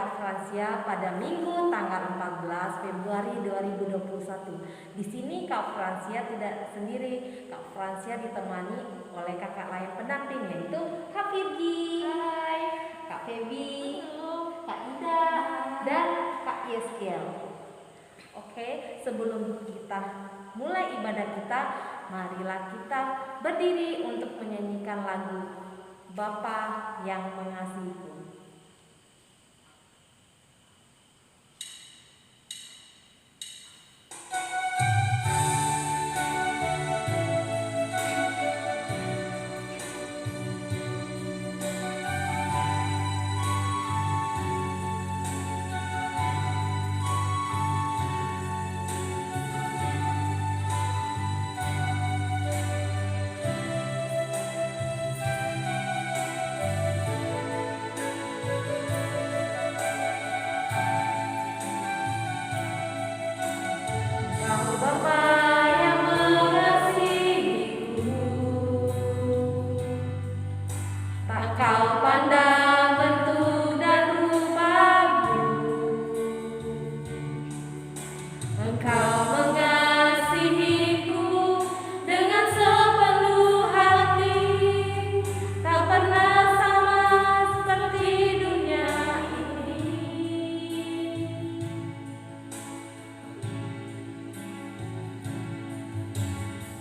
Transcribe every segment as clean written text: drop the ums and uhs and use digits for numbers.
Kak Fransia pada Minggu tanggal 14 Februari 2021. Di sini Kak Fransia tidak sendiri. Kak Fransia ditemani oleh kakak lain pendamping, yaitu Kak Virgi. Hai. Kak Febi. Halo. Kak Ida. Dan Kak Yeskiel. Oke, sebelum kita mulai ibadah kita, marilah kita berdiri untuk menyanyikan lagu Bapa yang Mengasihiku.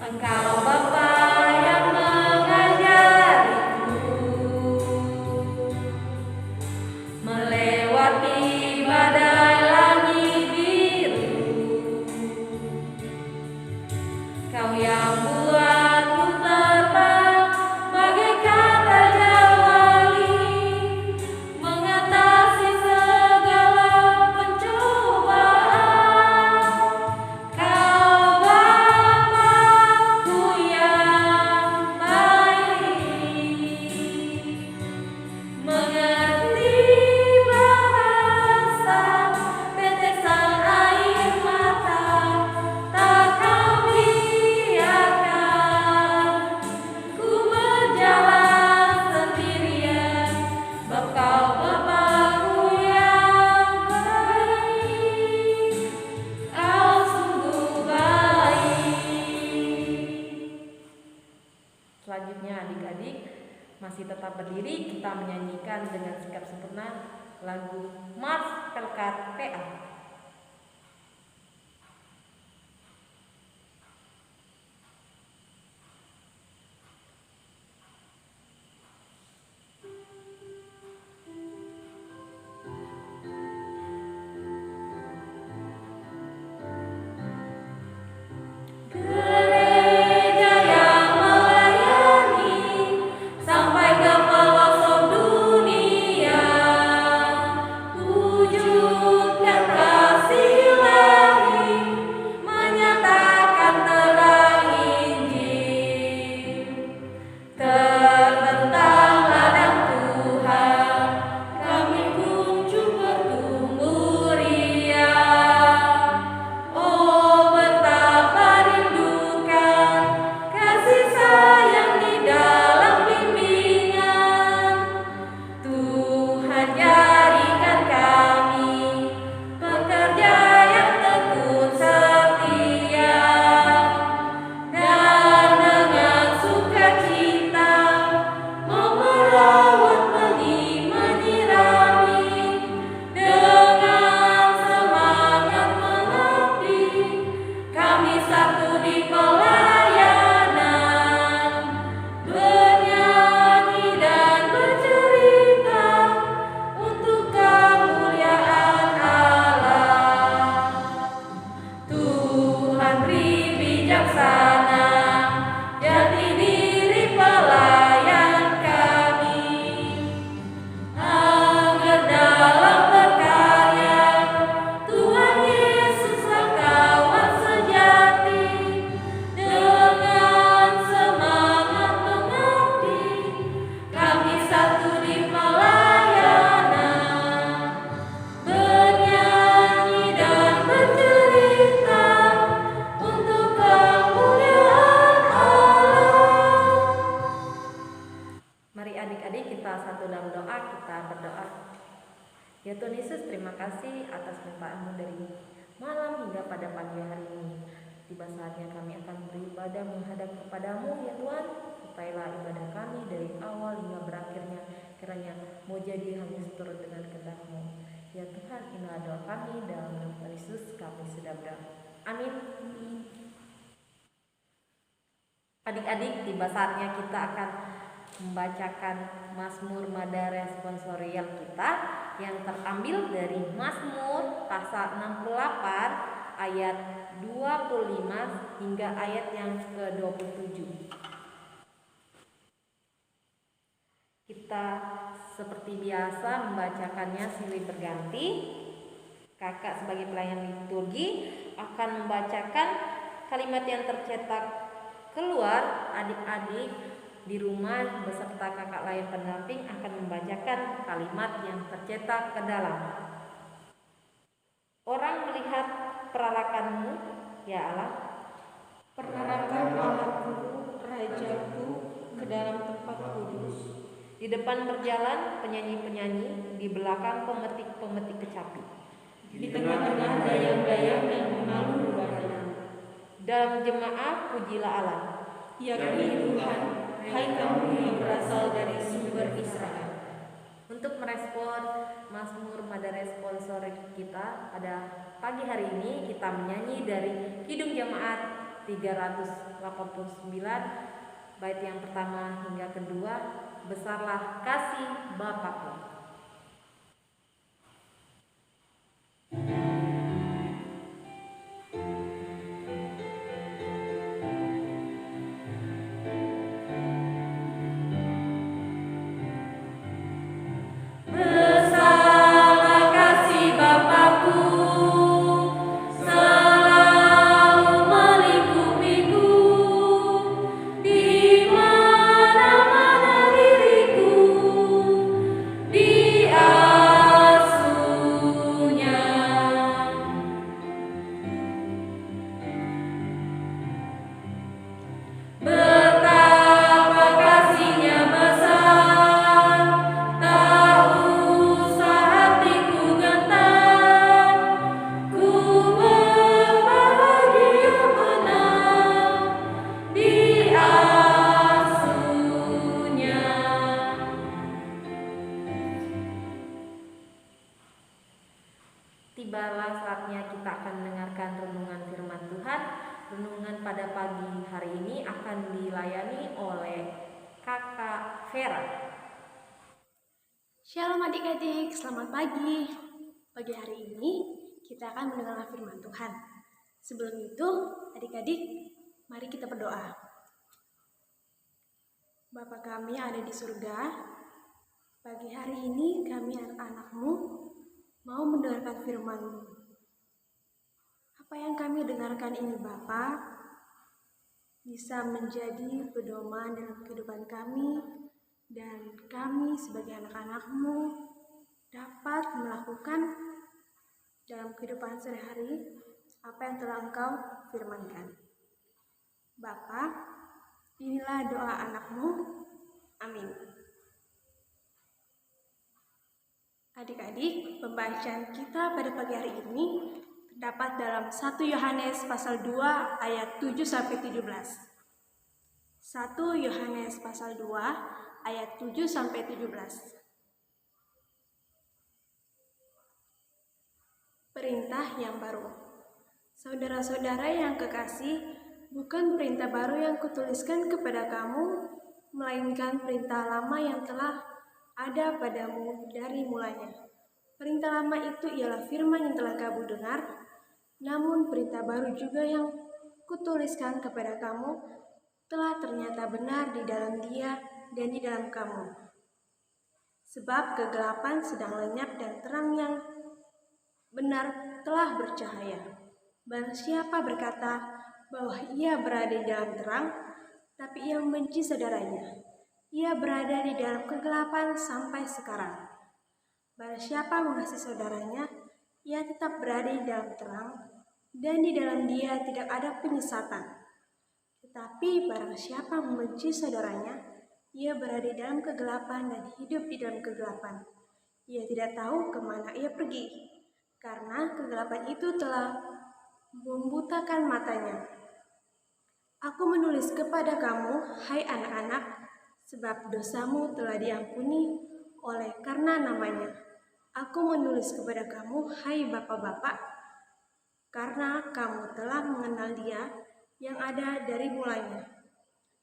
Engkau Bapa yang mengajariku melewati badai langit biru. Kau yang buatku terbang bagaikan raja wali, mengatasi segala pencobaan. Kau Bapa yang baik, mengerti bahasa tetesan air mata, tak kau biarkan ku berjalan sendirian. Kau Bapa-Ku yang baik, Kau sungguh baik. Selanjutnya adik-adik masih tetap berdiri, kita menyanyikan dengan sikap sempurna lagu Mars Pelkat PA. Gereja yang melayani sampai ke pelosok dunia, wujudkan kasih ilahi, menyatakan terang Injil. Terbentang ladang Tuhan, kami kunjung bertumbuh riang. Oh, betapa rindukan kasih sayang di dalam bimbingan. Tuhan jadikan kami pekerja yang tekun setia, dan dengan sukacita mau merawat benih menyirami, dengan semangat mengabdi kami satu di pelayanan, bernyanyi dan bercerita untuk kemuliaan Allah. Tuhan beri bijaksana jati diri pelayan kami, agar dalam berkarya Tuhan Yesuslah kawan sejati. Dengan semangat mengabdi kami satu di pelayanan, bernyanyi dan bercerita untuk kemuliaan beribadah menghadap kepadamu ya Tuhan. Supailah ibadah kami dari awal hingga berakhirnya kiranya mau jadi hanya seturut dengan kehendak-Mu. Ya Tuhan, inilah doa kami dalam nama Yesus kami sudah berdoa. Amin. Adik-adik, tiba saatnya kita akan membacakan Mazmur Mada Responsorial kita yang terambil dari Mazmur pasal 68 ayat 25 hingga ayat yang ke-27. Kita seperti biasa membacakannya silih berganti. Kakak sebagai pelayan liturgi akan membacakan kalimat yang tercetak keluar. Adik-adik di rumah beserta kakak lain pendamping akan membacakan kalimat yang tercetak ke dalam. Orang melihat perarakanmu, ya Allah, perarakan Allahku, Rajaku, ke dalam tempat kudus. Di depan berjalan penyanyi-penyanyi, di belakang pemetik-pemetik kecapi. Di tengah-tengah dayang-dayang yang mengalun badan. Dalam jemaah pujilah Allah, yakni Tuhan, hai kamu yang berasal dari sumber Israel. Untuk merespon Mazmur Mada Responsorial kita pada pagi hari ini, kita menyanyi dari Kidung Jemaat 389 bait yang pertama hingga kedua, Besarlah Kasih Bapakku. Tibalah saatnya kita akan mendengarkan renungan firman Tuhan. Renungan pada pagi hari ini akan dilayani oleh Kakak Vera. Shalom adik-adik, selamat pagi. Pagi hari ini kita akan mendengarkan firman Tuhan. Sebelum itu, adik-adik, mari kita berdoa. Bapa kami yang ada di surga, pagi hari ini kami anak-anak-Mu mau mendengarkan firman-Mu. Apa yang kami dengarkan ini Bapa bisa menjadi pedoman dalam kehidupan kami, dan kami sebagai anak-anak-Mu dapat melakukan dalam kehidupan sehari-hari apa yang telah Engkau firmankan. Bapa, inilah doa anak-Mu. Amin. Adik-adik, pembacaan kita pada pagi hari ini terdapat dalam 1 Yohanes pasal 2 ayat 7-17. 1 Yohanes pasal 2 ayat 7-17. Perintah yang baru. Saudara-saudara yang kekasih, bukan perintah baru yang kutuliskan kepada kamu, melainkan perintah lama yang telah ada padamu dari mulanya. Perintah lama itu ialah firman yang telah kamu dengar, namun perintah baru juga yang kutuliskan kepada kamu telah ternyata benar di dalam Dia dan di dalam kamu. Sebab kegelapan sedang lenyap dan terang yang benar telah bercahaya. Barang siapa berkata bahwa ia berada di dalam terang, tapi ia membenci saudaranya, ia berada di dalam kegelapan sampai sekarang. Barang siapa mengasihi saudaranya, ia tetap berada di dalam terang, dan di dalam dia tidak ada penyesatan. Tetapi barang siapa membenci saudaranya, ia berada di dalam kegelapan dan hidup di dalam kegelapan. Ia tidak tahu kemana ia pergi, karena kegelapan itu telah membutakan matanya. Aku menulis kepada kamu, hai anak-anak, sebab dosamu telah diampuni oleh karena namanya. Aku menulis kepada kamu, hai bapak-bapak, karena kamu telah mengenal Dia yang ada dari mulanya.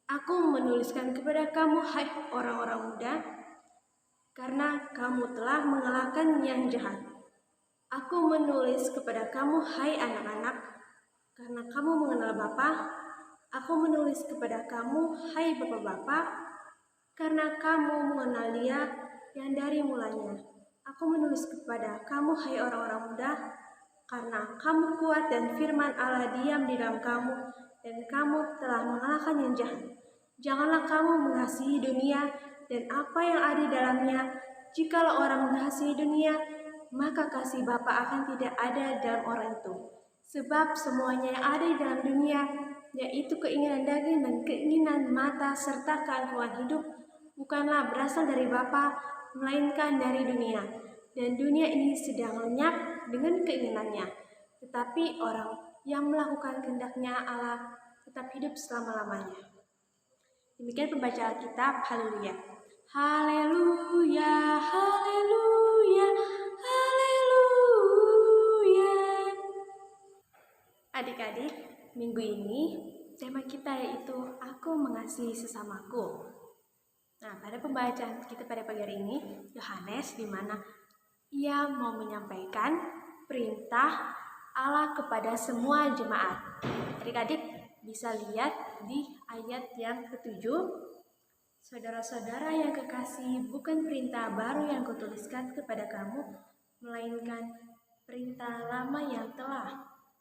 Aku menuliskan kepada kamu, hai orang-orang muda, karena kamu telah mengalahkan yang jahat. Aku menulis kepada kamu, hai anak-anak, karena kamu mengenal Bapa. Aku menulis kepada kamu, hai bapak-bapak, karena kamu mengenal Dia yang dari mulanya. Aku menulis kepada kamu, hai orang-orang muda, karena kamu kuat dan firman Allah diam di dalam kamu, dan kamu telah mengalahkan yang jahat. Janganlah kamu mengasihi dunia dan apa yang ada di dalamnya. Jikalau orang mengasihi dunia, maka kasih Bapa akan tidak ada dalam orang itu. Sebab semuanya yang ada di dalam dunia, yaitu keinginan daging dan keinginan mata serta keangkuhan hidup, bukanlah berasal dari Bapa, melainkan dari dunia. Dan dunia ini sedang lenyap dengan keinginannya. Tetapi orang yang melakukan kehendaknya Allah tetap hidup selama-lamanya. Demikian pembacaan Alkitab. Haleluya. Haleluya, haleluya, haleluya. Adik-adik, minggu ini tema kita yaitu Aku Mengasihi Sesamaku. Nah, pada pembacaan kita pada pagi hari ini, Yohanes di mana ia mau menyampaikan perintah Allah kepada semua jemaat. Adik-adik bisa lihat di ayat yang ke-7. Saudara-saudara yang kekasih, bukan perintah baru yang kutuliskan kepada kamu, melainkan perintah lama yang telah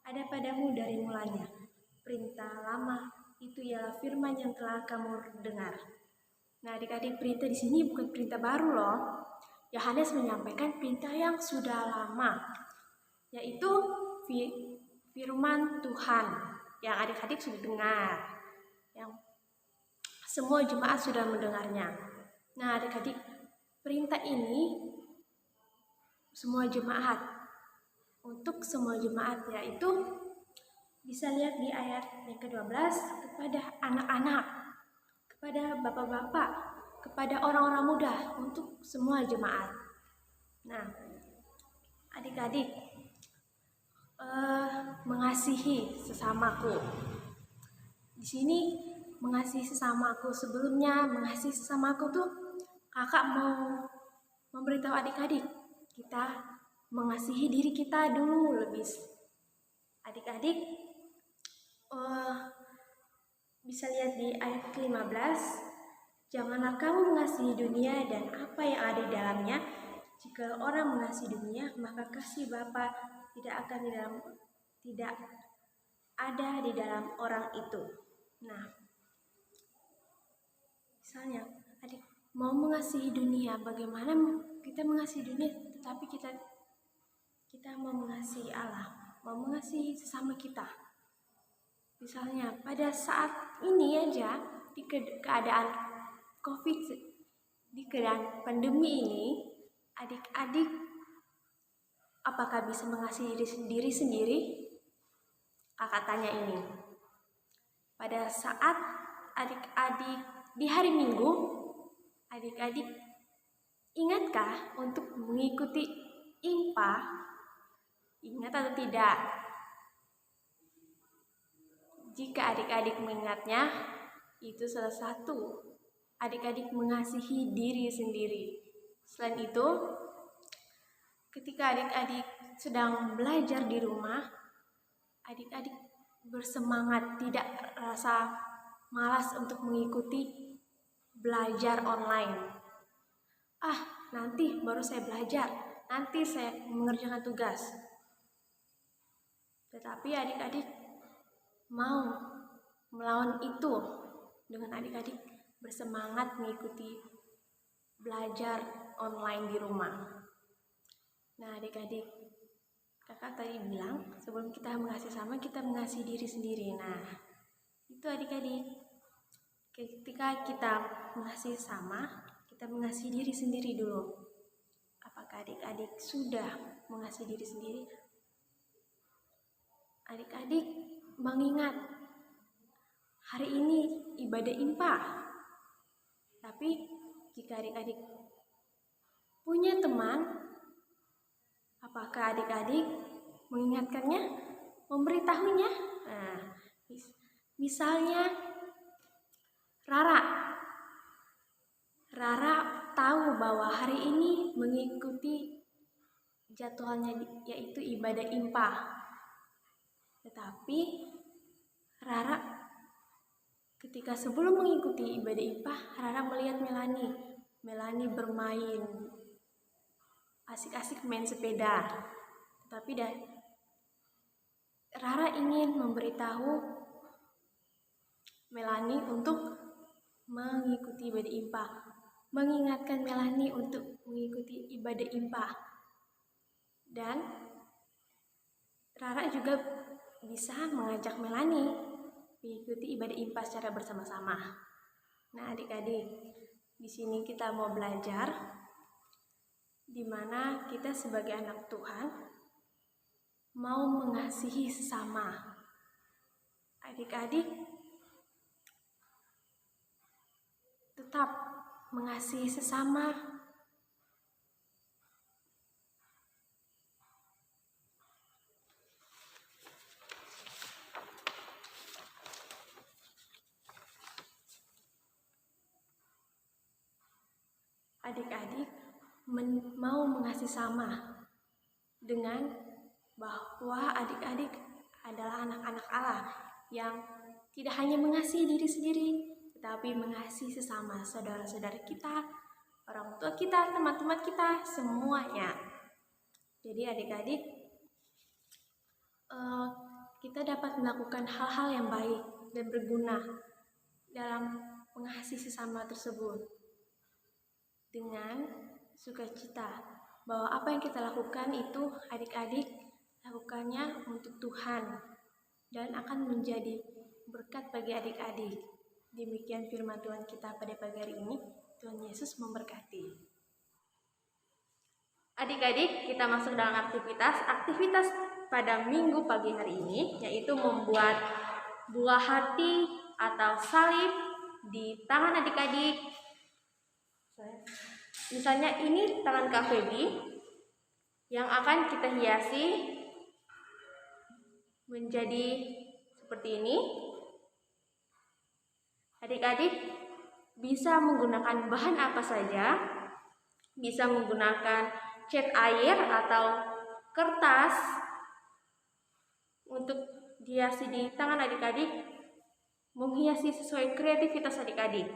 ada padamu dari mulanya. Perintah lama itu ialah firman yang telah kamu dengar. Nah, adik-adik, perintah di sini bukan perintah baru loh. Yohanes menyampaikan perintah yang sudah lama, yaitu firman Tuhan yang adik-adik sudah dengar, yang semua jemaat sudah mendengarnya. Nah, adik-adik, perintah ini semua jemaat, untuk semua jemaat, yaitu bisa lihat di ayat yang ke-12, kepada anak-anak, kepada bapak-bapak, kepada orang-orang muda, untuk semua jemaat. Nah, adik-adik, mengasihi sesamaku. Di sini mengasihi sesamaku, sebelumnya mengasihi sesamaku tuh kakak mau memberitahu adik-adik, kita mengasihi diri kita dulu lebih. Adik-adik bisa lihat di ayat ke-15, janganlah kamu mengasihi dunia dan apa yang ada di dalamnya. Jika orang mengasihi dunia, maka kasih Bapa tidak ada di dalam orang itu. Nah, misalnya adik mau mengasihi dunia, bagaimana kita mengasihi dunia tetapi kita mau mengasihi Allah, mau mengasihi sesama kita. Misalnya pada saat ini aja, di keadaan COVID, di keadaan pandemi ini, adik-adik apakah bisa mengasihi diri sendiri? Kakak tanya ini. Pada saat adik-adik di hari Minggu, adik-adik ingatkah untuk mengikuti IMPA? Ingat atau tidak? Jika adik-adik mengingatnya, itu salah satu adik-adik mengasihi diri sendiri. Selain itu, ketika adik-adik sedang belajar di rumah, adik-adik bersemangat, tidak rasa malas untuk mengikuti belajar online. Nanti baru saya belajar, nanti saya mengerjakan tugas. Tetapi adik-adik mau melawan itu dengan adik-adik bersemangat mengikuti belajar online di rumah. Nah, adik-adik, kakak tadi bilang sebelum kita mengasihi sama, kita mengasihi diri sendiri. Nah, itu adik-adik, ketika kita mengasihi sama, kita mengasihi diri sendiri dulu. Apakah adik-adik sudah mengasihi diri sendiri? Adik-adik mengingat hari ini ibadah IMPA. Tapi jika adik-adik punya teman, apakah adik-adik mengingatkannya, memberitahunya? Nah, misalnya Rara tahu bahwa hari ini mengikuti jadwalnya yaitu ibadah IMPA. Tetapi Rara ketika sebelum mengikuti ibadah IMPA, Rara melihat Melani bermain asik-asik main sepeda. Tetapi Rara ingin memberitahu Melani untuk mengikuti ibadah IMPA, mengingatkan Melani untuk mengikuti ibadah IMPA. Dan Rara juga bisa mengajak Melani mengikuti ibadah IMPA secara bersama-sama. Nah, adik-adik, di sini kita mau belajar di mana kita sebagai anak Tuhan mau mengasihi sesama. Adik-adik tetap mengasihi sesama. Adik-adik mau mengasihi sama dengan bahwa adik-adik adalah anak-anak Allah yang tidak hanya mengasihi diri sendiri, tetapi mengasihi sesama, saudara-saudara kita, orang tua kita, teman-teman kita, semuanya. Jadi adik-adik, kita dapat melakukan hal-hal yang baik dan berguna dalam mengasihi sesama tersebut dengan sukacita, bahwa apa yang kita lakukan itu adik-adik lakukannya untuk Tuhan dan akan menjadi berkat bagi adik-adik. Demikian firman Tuhan kita pada pagi hari ini. Tuhan Yesus memberkati. Adik-adik, kita masuk dalam aktivitas pada minggu pagi hari ini, yaitu membuat buah hati atau salib di tangan adik-adik. Misalnya ini tangan Kak Feby yang akan kita hiasi menjadi seperti ini. Adik-adik bisa menggunakan bahan apa saja, bisa menggunakan cat air atau kertas untuk dihiasi di tangan adik-adik, menghiasi sesuai kreativitas adik-adik.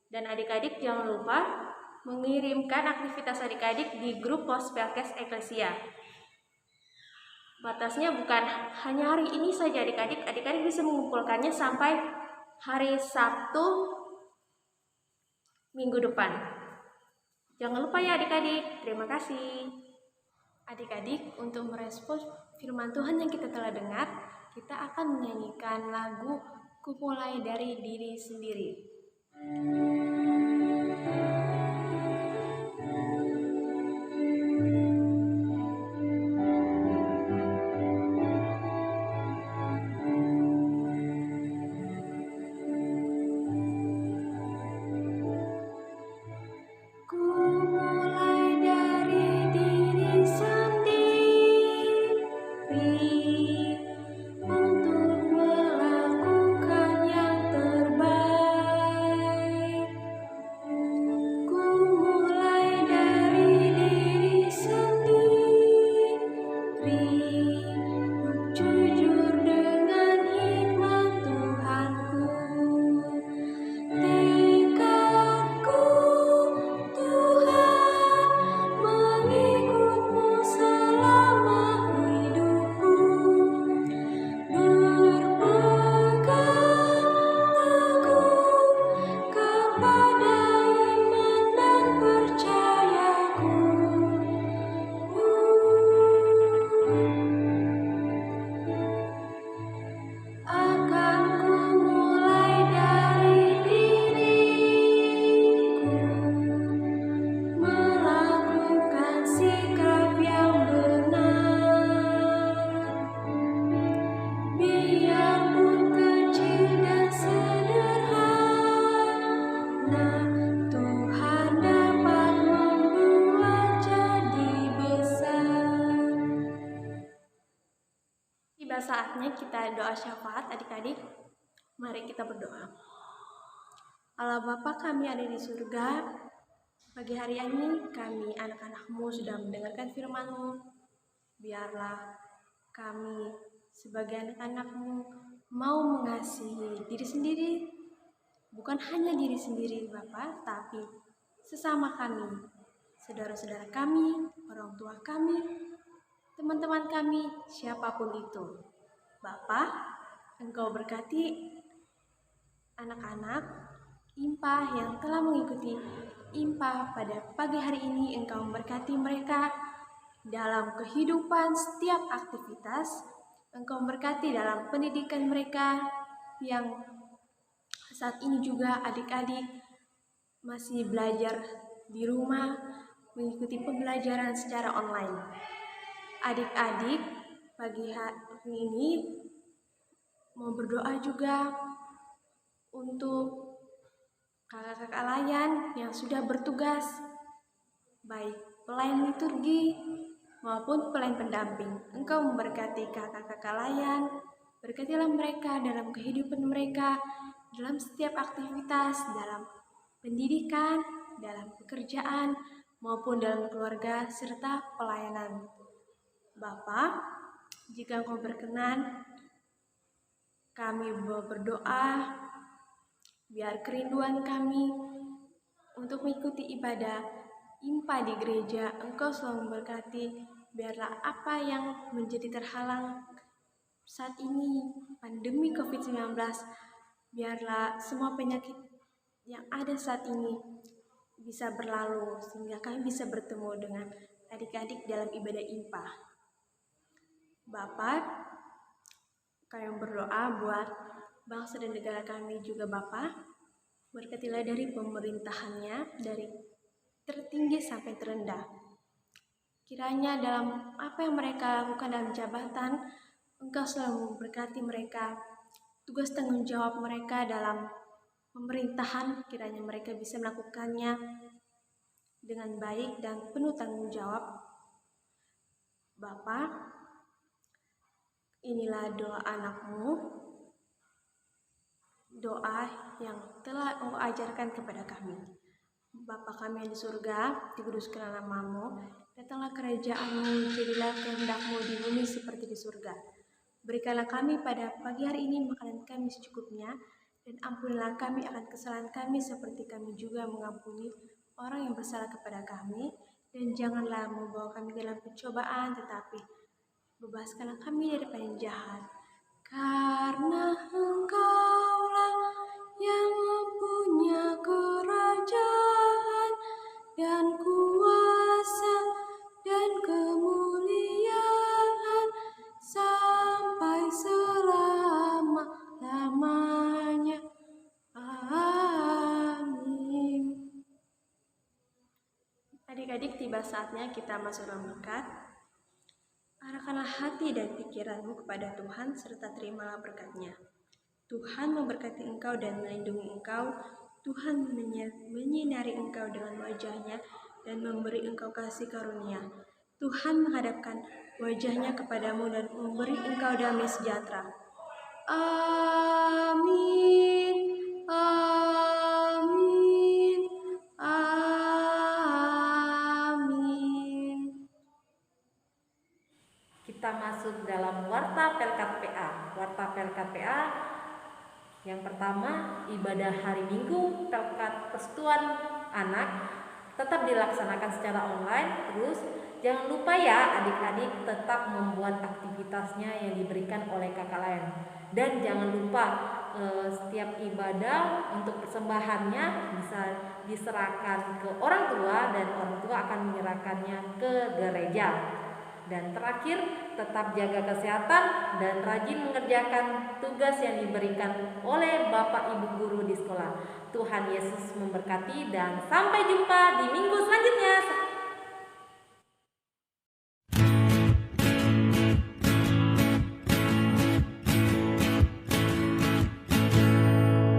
Dan adik-adik jangan lupa mengirimkan aktivitas adik-adik di grup Pospelkes Eklesia. Batasnya bukan hanya hari ini saja adik-adik, adik-adik bisa mengumpulkannya sampai hari Sabtu minggu depan. Jangan lupa ya adik-adik. Terima kasih. Adik-adik, untuk merespons firman Tuhan yang kita telah dengar, kita akan menyanyikan lagu Ku Mulai Dari Diri Sendiri. adik-adik, mari kita berdoa. Allah Bapa kami ada di surga, pagi hari ini kami anak-anak-Mu sudah mendengarkan firman-Mu. Biarlah kami sebagai anak-anak-Mu mau mengasihi diri sendiri, bukan hanya diri sendiri Bapa, tapi sesama kami, saudara-saudara kami, orang tua kami, teman-teman kami, siapapun itu. Bapa, Engkau berkati anak-anak IMPA yang telah mengikuti IMPA pada pagi hari ini. Engkau memberkati mereka dalam kehidupan setiap aktivitas. Engkau memberkati dalam pendidikan mereka yang saat ini juga adik-adik masih belajar di rumah, mengikuti pembelajaran secara online. Adik-adik pagi hari ini mau berdoa juga untuk kakak-kakak layan yang sudah bertugas, baik pelayan liturgi maupun pelayan pendamping. Engkau memberkati kakak-kakak layan, berkatilah mereka dalam kehidupan mereka, dalam setiap aktivitas, dalam pendidikan, dalam pekerjaan, maupun dalam keluarga serta pelayanan. Bapa, jika Engkau berkenan, kami berdoa biar kerinduan kami untuk mengikuti ibadah IMPA di gereja Engkau selalu memberkati. Biarlah apa yang menjadi terhalang saat ini, pandemi COVID-19, biarlah semua penyakit yang ada saat ini bisa berlalu, sehingga kami bisa bertemu dengan adik-adik dalam ibadah IMPA. Bapak, kami berdoa buat bangsa dan negara kami juga Bapak. Berkatilah dari pemerintahannya, dari tertinggi sampai terendah. Kiranya dalam apa yang mereka lakukan dalam jabatan, Engkau selalu memberkati mereka. Tugas tanggung jawab mereka dalam pemerintahan, kiranya mereka bisa melakukannya dengan baik dan penuh tanggung jawab. Bapak, inilah doa anak-Mu, doa yang telah Engkau ajarkan kepada kami. Bapa kami yang di surga, dikuduskanlah nama-Mu, datanglah kerajaan-Mu, jadilah kehendak-Mu di bumi seperti di surga. Berikanlah kami pada pagi hari ini makanan kami secukupnya, dan ampunilah kami akan kesalahan kami seperti kami juga mengampuni orang yang bersalah kepada kami, dan janganlah membawa kami dalam pencobaan, tetapi bebaskanlah kami daripada yang jahat. Karena Engkaulah yang mempunyai kerajaan dan kuasa dan kemuliaan sampai selama-lamanya. Amin. Adik-adik, tiba saatnya kita masuk dalam berkat. Arahkanlah hati dan pikiranmu kepada Tuhan serta terimalah berkat-Nya. Tuhan memberkati engkau dan melindungi engkau. Tuhan menyinari engkau dengan wajah-Nya dan memberi engkau kasih karunia. Tuhan menghadapkan wajah-Nya kepadamu dan memberi engkau damai sejahtera. Amin. Amin. Amin. Kita masuk dalam Warta Pelkat PA. Warta Pelkat PA yang pertama, ibadah hari Minggu Pelkat Persatuan Anak tetap dilaksanakan secara online. Terus jangan lupa ya adik-adik tetap membuat aktivitasnya yang diberikan oleh kakak lain. Dan jangan lupa setiap ibadah untuk persembahannya bisa diserahkan ke orang tua dan orang tua akan menyerahkannya ke gereja. Dan terakhir, tetap jaga kesehatan dan rajin mengerjakan tugas yang diberikan oleh Bapak Ibu guru di sekolah. Tuhan Yesus memberkati dan sampai jumpa di minggu selanjutnya.